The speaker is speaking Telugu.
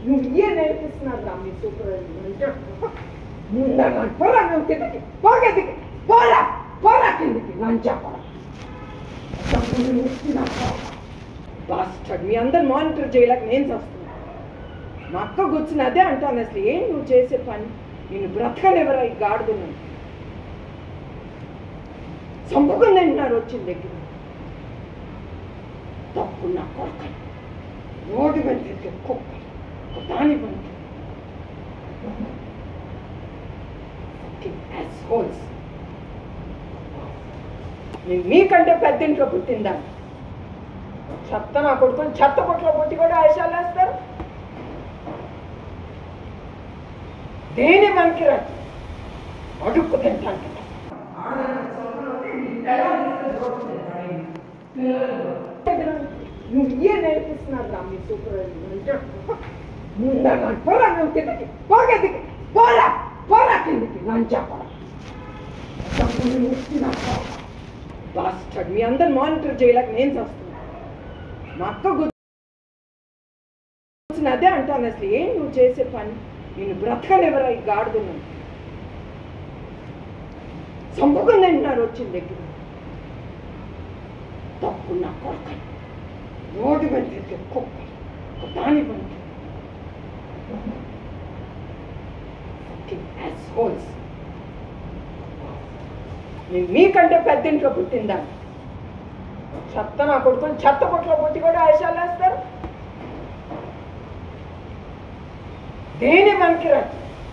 నువ్వు ఏ నేర్పిస్తున్నావు మీ సూపర్వైజర్ పోరా నువ్వు కిందకి పోగదికి పోరా పోరా కిందకి లంచా బాస్టర్డ్ మీ అందరు మానిటర్ చేయలేక నేను చేస్తున్నా మా అక్క కూర్చుని అదే అంటాను అసలు ఏం నువ్వు చేసే పని నేను బ్రతకనివ్వరా ఈ గాడుదును చంపుకుని అంటున్నారు వచ్చిన దగ్గర తప్పు నా కొడుకు రోడ్డు మీద తిరిగే కుక్క దాని పని నేను మీకంటే పెద్ద ఇంట్లో పుట్టిందా చెత్త నా కొడుకుని చెత్త కొట్లో పుట్టి కూడా ఆశాలు వేస్తారు దేని పనికిరా అడుక్కు తింటాను నువ్వు ఏ నేర్పిస్తున్నావు మీ సూపర్వైజర్ పోరా నువ్వు కిందకి పోగదికి పోరా పోరా కిందకి లంచా బాస్టర్డ్ మీ అందరు మానిటర్ చేయలేక నేను చేస్తున్నా మా అక్క కూర్చుని అదే అంటాను అసలు ఏం నువ్వు చేసే పని నేను బ్రతకనివ్వరా ఈ గాడుదును చంపుకుని అంటున్నారు వచ్చిన దగ్గర తప్పు నా కొడుకు రోడ్డు మీద తిరిగే కుక్క దాని పని నేను మీకంటే పెద్ద ఇంట్లో పుట్టిందా చెత్త నా కొడుకుని చెత్త కొట్లో పుట్టి కూడా ఆశాలు వేస్తారు దేని పనికిరా